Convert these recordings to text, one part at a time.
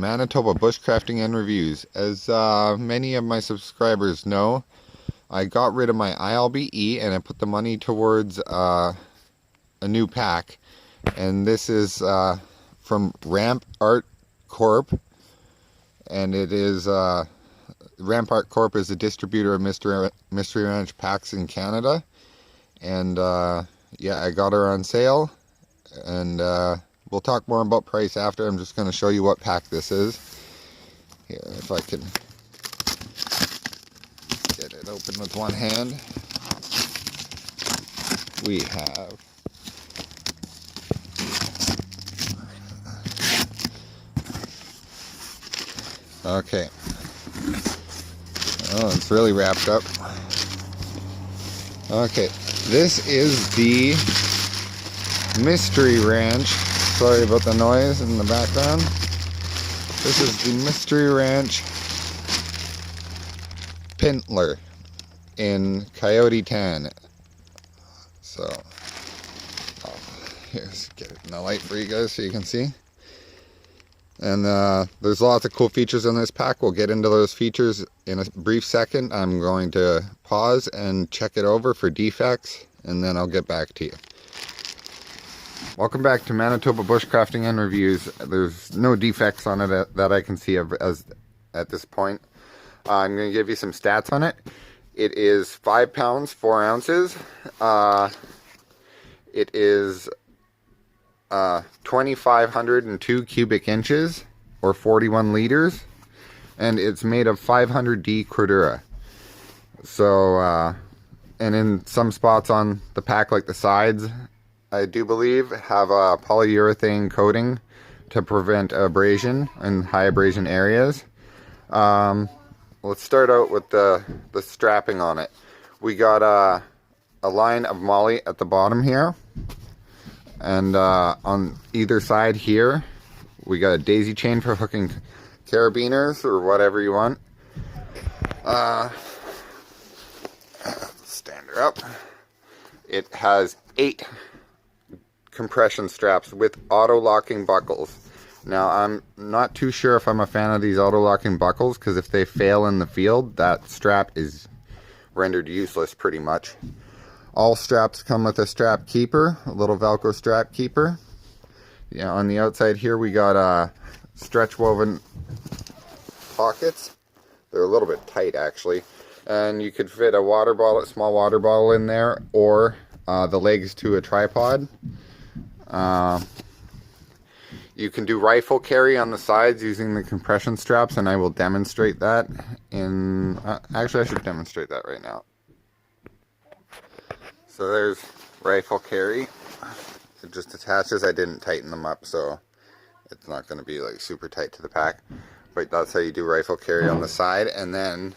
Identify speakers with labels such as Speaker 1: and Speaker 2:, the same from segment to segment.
Speaker 1: Manitoba Bushcrafting and Reviews. As many of my subscribers know, I got rid of my ILBE and I put the money towards a new pack. And this is from Ramp Art Corp. And it is, Ramp Art Corp is a distributor of Mystery Ranch packs in Canada. And yeah, I got her on sale. And we'll talk more about price after. I'm just going to show you what pack this is. Here, if I can get it open with one hand. We have okay. Oh, it's really wrapped up. Okay, this is the Mystery Ranch. Sorry about the noise in the background. This is the Mystery Ranch Pintler in Coyote Tan. So, here's get it in the light for you guys so you can see. And there's lots of cool features in this pack. We'll get into those features in a brief second. I'm going to pause and check it over for defects, and then I'll get back to you. Welcome back to Manitoba Bushcrafting and Reviews. There's no defects on it that I can see at this point. I'm going to give you some stats on it. It is 5 pounds, 4 ounces. It is 2,502 cubic inches, or 41 liters. And it's made of 500D Cordura. So, and in some spots on the pack, like the sides, I do believe, have a polyurethane coating to prevent abrasion in high abrasion areas. Let's start out with the strapping on it. We got a line of molly at the bottom here, and on either side here we got a daisy chain for hooking carabiners or whatever you want. Stand her up. It has 8 compression straps with auto-locking buckles. Now, I'm not too sure if I'm a fan of these auto-locking buckles, because if they fail in the field, that strap is rendered useless pretty much. All straps come with a strap keeper, a little Velcro strap keeper. Yeah, on the outside here we got stretch woven pockets. They're a little bit tight actually, and you could fit a water bottle, a small water bottle in there, or the legs to a tripod. You can do rifle carry on the sides using the compression straps, and I will demonstrate that in... actually, I should demonstrate that right now. So there's rifle carry. It just attaches. I didn't tighten them up, so it's not going to be like super tight to the pack. But that's how you do rifle carry on the side, and then...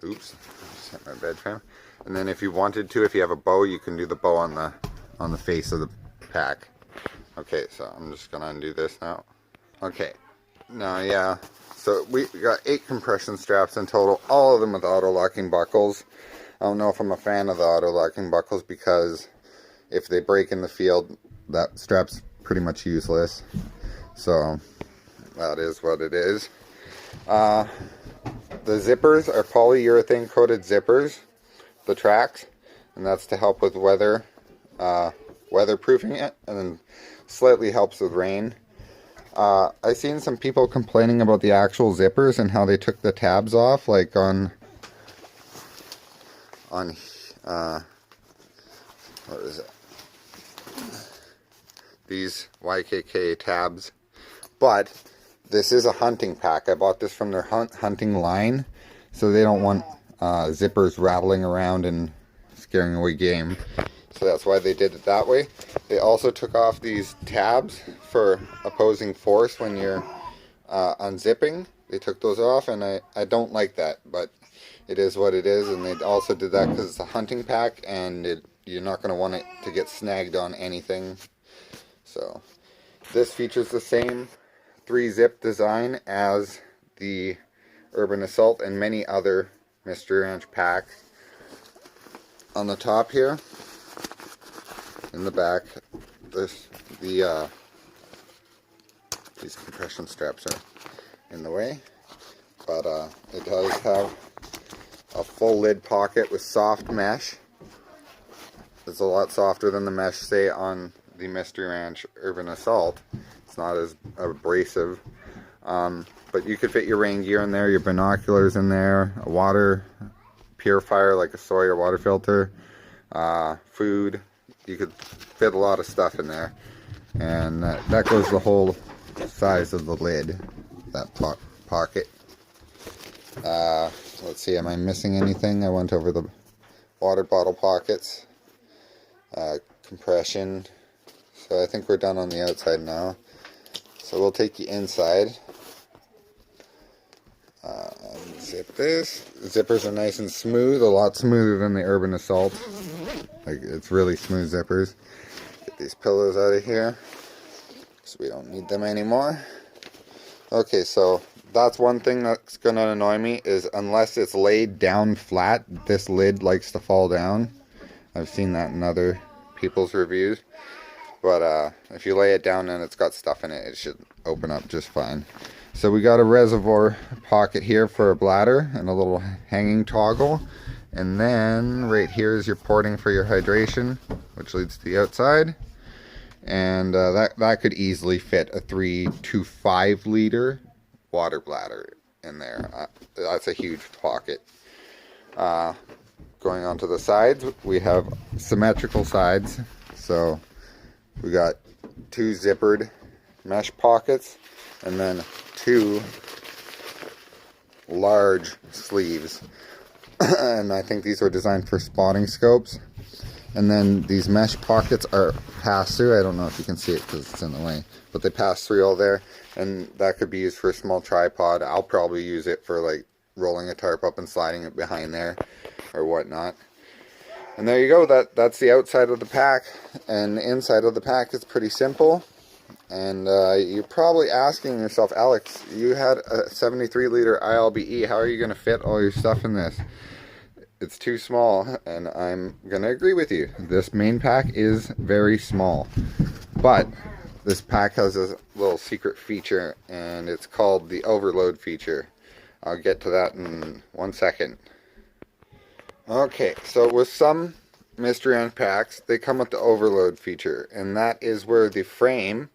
Speaker 1: oops, just hit my bed frame. And then if you wanted to, if you have a bow, you can do the bow on the face of the pack. Okay, so I'm just gonna undo this now. Okay, now yeah, so we got 8 compression straps in total, all of them with auto-locking buckles. I don't know if I'm a fan of the auto-locking buckles, because if they break in the field, that strap's pretty much useless. So that is what it is. The zippers are polyurethane coated zippers, the tracks, and that's to help with weatherproofing it, and then slightly helps with rain. I've seen some people complaining about the actual zippers and how they took the tabs off, like on what is it? These YKK tabs. But this is a hunting pack. I bought this from their hunting line, so they don't want zippers rattling around and scaring away game. So that's why they did it that way. They also took off these tabs for opposing force when you're unzipping. They took those off, and I don't like that, but it is what it is. And they also did that because it's a hunting pack, and you're not going to want it to get snagged on anything. So this features the same 3-zip design as the Urban Assault and many other Mystery Ranch packs. On the top here, in the back, there's the these compression straps are in the way. But it does have a full lid pocket with soft mesh. It's a lot softer than the mesh, say, on the Mystery Ranch Urban Assault. It's not as abrasive. But you could fit your rain gear in there, your binoculars in there, a water purifier like a soy or water filter, food. You could fit a lot of stuff in there. And that goes the whole size of the lid, that pocket. Let's see, am I missing anything? I went over the water bottle pockets, compression. So I think we're done on the outside now. So we'll take the inside. Zip this. Zippers are nice and smooth, a lot smoother than the Urban Assault. Like, it's really smooth zippers. Get these pillows out of here, so we don't need them anymore. Okay, so that's one thing that's going to annoy me, is unless it's laid down flat, this lid likes to fall down. I've seen that in other people's reviews. But if you lay it down and it's got stuff in it, it should open up just fine. So we got a reservoir pocket here for a bladder and a little hanging toggle. And then right here is your porting for your hydration, which leads to the outside. And that could easily fit a 3 to 5 liter water bladder in there. That's a huge pocket. Going on to the sides, we have symmetrical sides. So we got 2 zippered mesh pockets and then 2 large sleeves. And I think these were designed for spotting scopes. And then these mesh pockets are pass through. I don't know if you can see it because it's in the way, but they pass through all there, and that could be used for a small tripod. I'll probably use it for like rolling a tarp up and sliding it behind there or whatnot. And there you go. That's the outside of the pack, and the inside of the pack is pretty simple. And you're probably asking yourself, Alex, you had a 73 liter ILBE. How are you going to fit all your stuff in this? It's too small, and I'm going to agree with you. This main pack is very small. But this pack has a little secret feature, and it's called the overload feature. I'll get to that in 1 second. Okay, so with some Mystery Ranch packs, they come with the overload feature, and that is where the frame,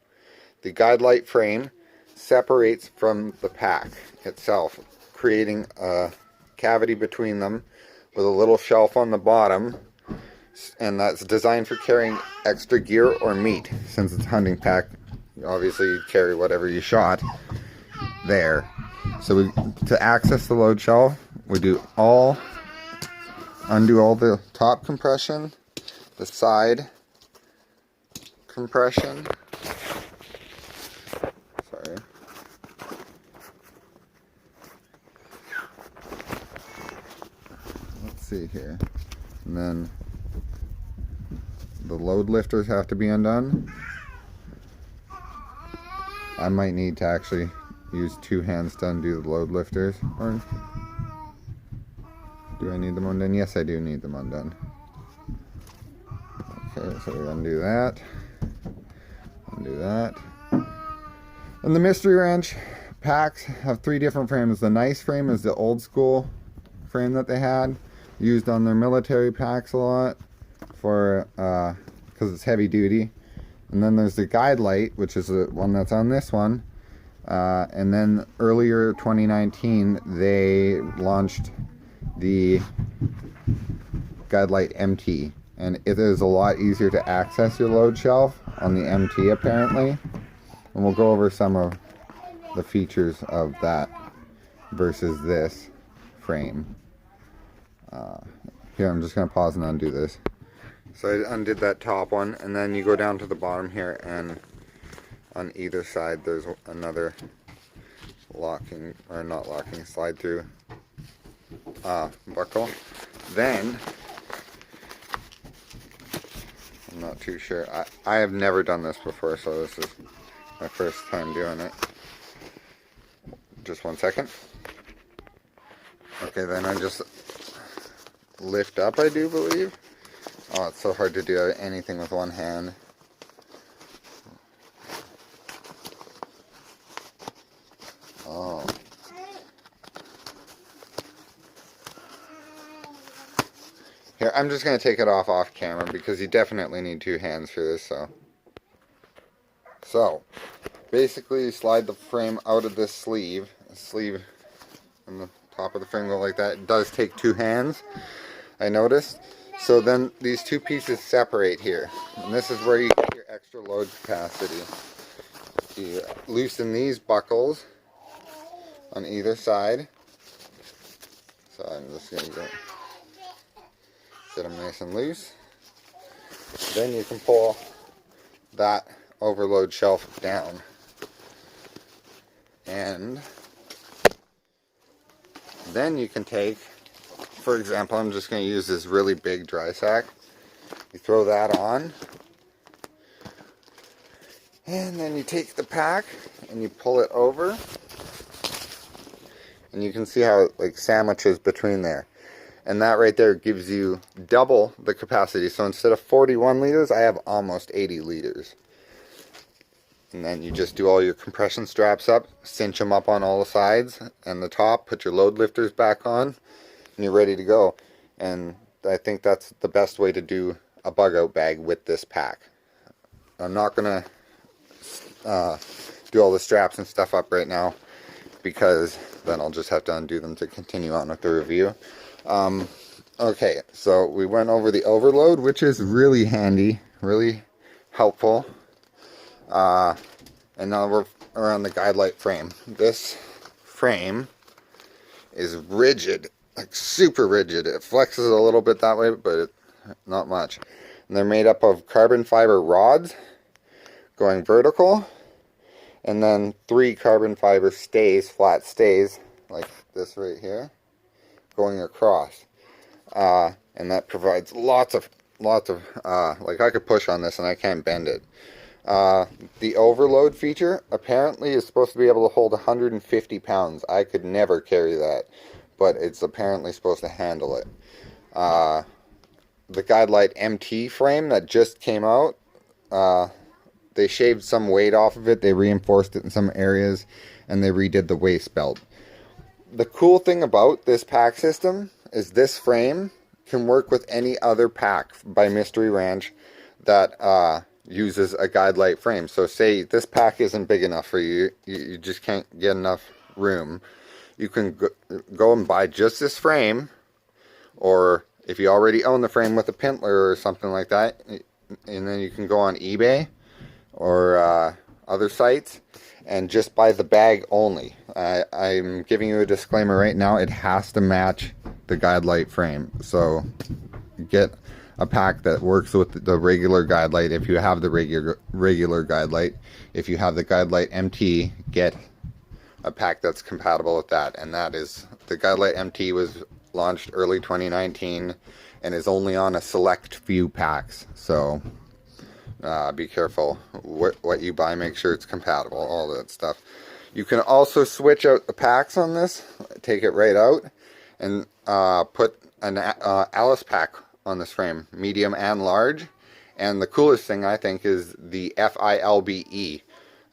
Speaker 1: the guide light frame, separates from the pack itself, creating a cavity between them with a little shelf on the bottom, and that's designed for carrying extra gear or meat. Since it's a hunting pack, obviously you carry whatever you shot there. So to access the load shelf, we undo all the top compression, the side compression. Sorry. Let's see here. And then the load lifters have to be undone. I might need to actually use 2 hands to undo the load lifters. Or do I need them undone? Yes, I do need them undone. Okay, so we undo that. Undo that. And the Mystery Ranch packs have 3 different frames. The nice frame is the old school frame that they had, used on their military packs a lot for because it's heavy duty. And then there's the guide light, which is the one that's on this one. And then earlier 2019 they launched the guide light MT, and it is a lot easier to access your load shelf on the MT apparently. And we'll go over some of the features of that versus this frame. Here, I'm just going to pause and undo this. So I undid that top one, and then you go down to the bottom here, and on either side there's another locking, or not locking, slide through buckle. Then, I'm not too sure, I have never done this before, so this is my first time doing it. Just 1 second. Okay, then I just lift up, I do believe. Oh, it's so hard to do anything with one hand. Here, I'm just going to take it off camera because you definitely need 2 hands for this. So basically you slide the frame out of this sleeve on the top of the frame go like that. It does take 2 hands, I noticed. So then these 2 pieces separate here, and this is where you get your extra load capacity. You loosen these buckles on either side. So I'm just going to get them nice and loose. Then you can pull that overload shelf down. And then you can take, for example, I'm just going to use this really big dry sack. You throw that on. And then you take the pack and you pull it over. And you can see how it like sandwiches between there. And that right there gives you double the capacity. So instead of 41 liters, I have almost 80 liters. And then you just do all your compression straps up, cinch them up on all the sides and the top, put your load lifters back on, and you're ready to go. And I think that's the best way to do a bug out bag with this pack. I'm not going to do all the straps and stuff up right now, because then I'll just have to undo them to continue on with the review. Okay, so we went over the overload, which is really handy, really helpful. And now we're around the guide light frame. This frame is rigid, like super rigid. It flexes a little bit that way, but not much. And they're made up of carbon fiber rods going vertical, and then 3 carbon fiber stays, flat stays, like this right here, going across. And that provides lots of, like I could push on this and I can't bend it. The overload feature apparently is supposed to be able to hold 150 pounds. I could never carry that, but it's apparently supposed to handle it. The Guide Light MT frame that just came out, they shaved some weight off of it, they reinforced it in some areas, and they redid the waist belt. The cool thing about this pack system is this frame can work with any other pack by Mystery Ranch that uses a Guide Light frame. So say this pack isn't big enough for you, you just can't get enough room. You can go and buy just this frame, or if you already own the frame with a pintler or something like that, and then you can go on eBay or other sites and just buy the bag only. I'm giving you a disclaimer right now, it has to match the Guide Light frame. So get a pack that works with the regular Guide Light if you have the regular Guide Light. If you have the Guide Light MT, get a pack that's compatible with that. And that is, the Guide Light MT was launched early 2019 and is only on a select few packs. So be careful what you buy, make sure it's compatible, all that stuff. You can also switch out the packs on this, take it right out, and put an Alice pack on this frame, medium and large. And the coolest thing I think is the FILBE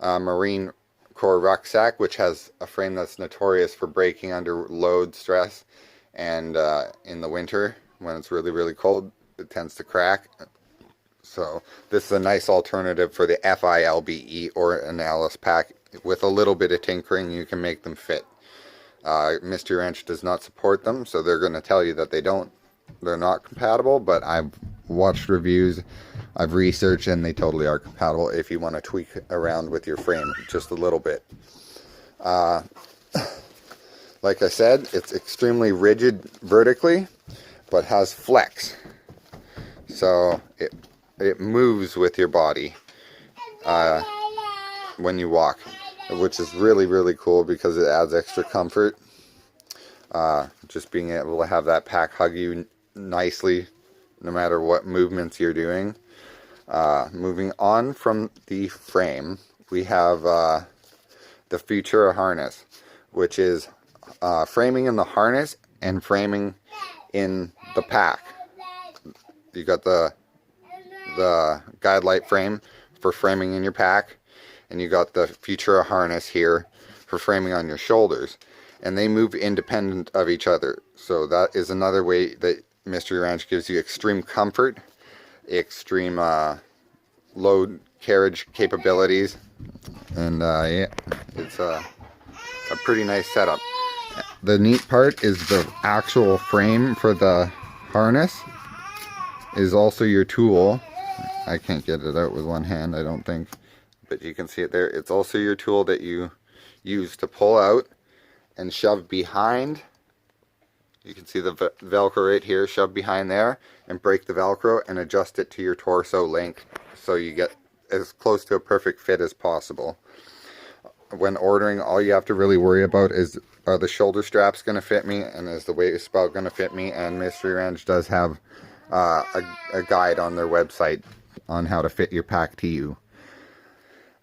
Speaker 1: Marine Corps rucksack, which has a frame that's notorious for breaking under load stress, and in the winter when it's really, really cold, it tends to crack. So this is a nice alternative for the FILBE or an Alice pack. With a little bit of tinkering, you can make them fit. Mystery Ranch does not support them, so they're going to tell you that they're not compatible, but I've watched reviews, I've researched, and they totally are compatible if you want to tweak around with your frame just a little bit. Like I said, it's extremely rigid vertically, but has flex. So it moves with your body when you walk, which is really, really cool because it adds extra comfort. Just being able to have that pack hug you nicely no matter what movements you're doing. Moving on from the frame, we have the Futura harness, which is framing in the harness and framing in the pack. You got the Guide Light frame for framing in your pack, and you got the Futura harness here for framing on your shoulders, and they move independent of each other. So that is another way that Mystery Ranch gives you extreme comfort, extreme load carriage capabilities, and yeah, it's a pretty nice setup. The neat part is the actual frame for the harness is also your tool. I can't get it out with one hand, I don't think, but you can see it there. It's also your tool that you use to pull out and shove behind. You can see the Velcro right here, shove behind there and break the Velcro and adjust it to your torso length so you get as close to a perfect fit as possible. When ordering, all you have to really worry about is, are the shoulder straps going to fit me, and is the waist belt going to fit me? And Mystery Ranch does have a guide on their website on how to fit your pack to you.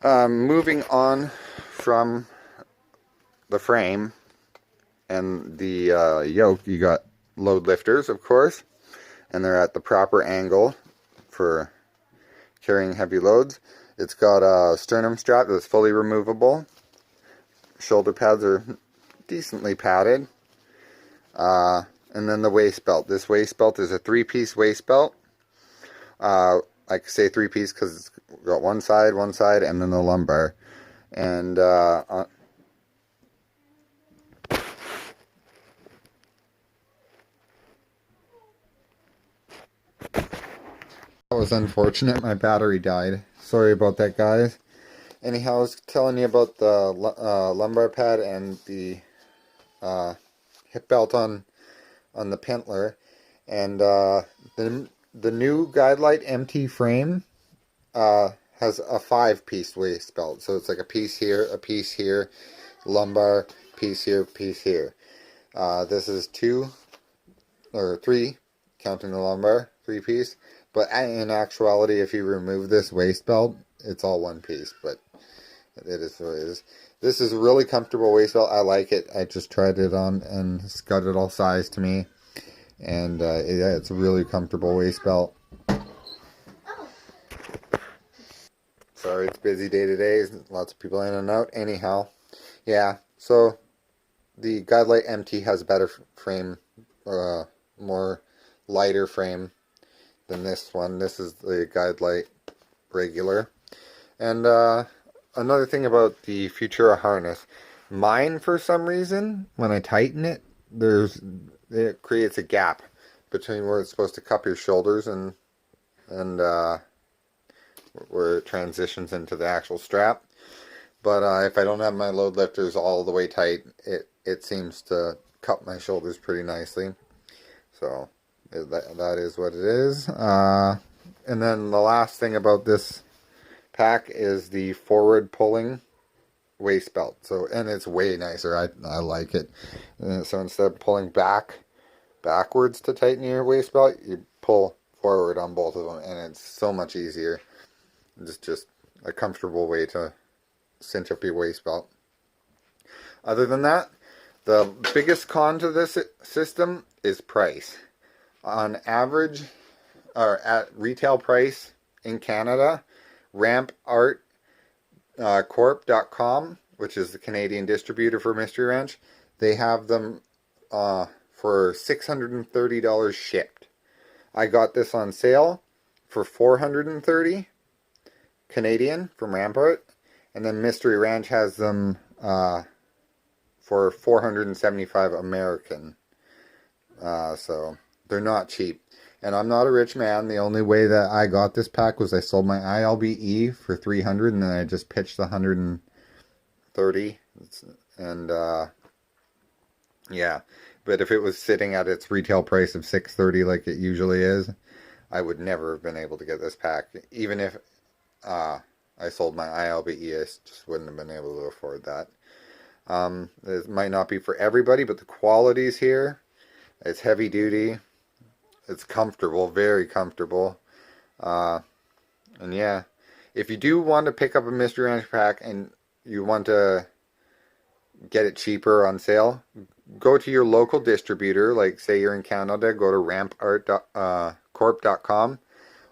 Speaker 1: Moving on from the frame and the yoke, you got load lifters, of course, and they're at the proper angle for carrying heavy loads. It's got a sternum strap that's fully removable. Shoulder pads are decently padded. And then the waist belt. This waist belt is a 3-piece waist belt. I can say 3-piece because it's got one side, and then the lumbar. And that was unfortunate. My battery died. Sorry about that, guys. Anyhow, I was telling you about the lumbar pad and the hip belt on the pintler, and the new Guidelight MT frame has a 5-piece waist belt. So it's like a piece here, lumbar, piece here, piece here. This is 2 or 3, counting the lumbar, 3-piece. But in actuality, if you remove this waist belt, it's all 1 piece. But it is what it is. This is a really comfortable waist belt. I like it. I just tried it on and it's got it all sized to me. And yeah, it's a really comfortable waist belt. Sorry, it's a busy day today. Lots of people in and out. Anyhow, yeah. So the Guidelight MT has a better frame, more lighter frame than this one. This is the Guidelight regular. And another thing about the Futura harness, mine, for some reason, when I tighten it, it creates a gap between where it's supposed to cup your shoulders and where it transitions into the actual strap. But if I don't have my load lifters all the way tight, it seems to cup my shoulders pretty nicely. So that is what it is. And then the last thing about this pack is the forward pulling waist belt. So, and it's way nicer. I like it. So instead of pulling backwards to tighten your waist belt, you pull forward on both of them, and it's so much easier. It's just a comfortable way to cinch up your waist belt. Other than that, the biggest con to this system is price. On average, or at retail price in Canada, rampartcorp.com, which is the Canadian distributor for Mystery Ranch, they have them for $630 shipped. I got this on sale for $430 Canadian from Rampart, and then Mystery Ranch has them for $475 American. So they're not cheap. And I'm not a rich man. The only way that I got this pack was I sold my ILBE for $300, and then I just pitched the $130. And yeah, but if it was sitting at its retail price of $630 like it usually is, I would never have been able to get this pack. Even if I sold my ILBE, I just wouldn't have been able to afford that. It might not be for everybody, but the quality's here. It's heavy duty. It's comfortable, very comfortable. And yeah, if you do want to pick up a Mystery Ranch pack and you want to get it cheaper on sale, go to your local distributor. Like, say you're in Canada, go to rampartcorp.com,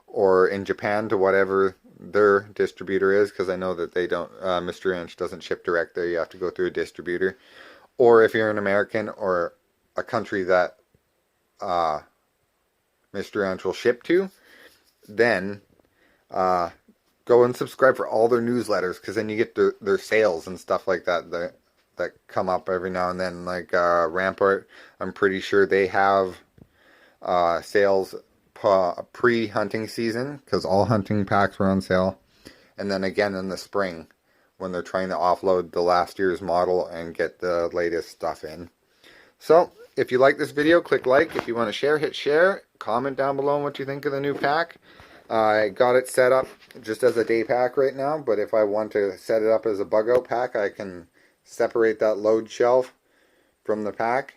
Speaker 1: or in Japan to whatever their distributor is, because I know that they don't, Mystery Ranch doesn't ship direct there. You have to go through a distributor. Or if you're an American or a country that Mystery Ranch will ship to, then go and subscribe for all their newsletters, because then you get their sales and stuff like that that come up every now and then. Like Rampart, I'm pretty sure they have sales pre-hunting season, because all hunting packs were on sale, and then again in the spring when they're trying to offload the last year's model and get the latest stuff in. So if you like this video, click like. If you want to share, hit share. Comment down below what you think of the new pack. I got it set up just as a day pack right now, but if I want to set it up as a bug out pack, I can separate that load shelf from the pack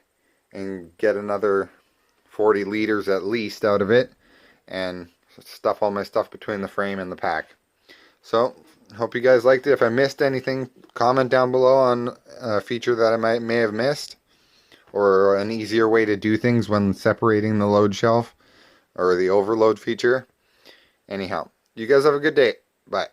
Speaker 1: and get another 40 liters at least out of it, and stuff all my stuff between the frame and the pack. So hope you guys liked it. If I missed anything, comment down below on a feature that I may have missed, or an easier way to do things when separating the load shelf or the overload feature. Anyhow, you guys have a good day. Bye.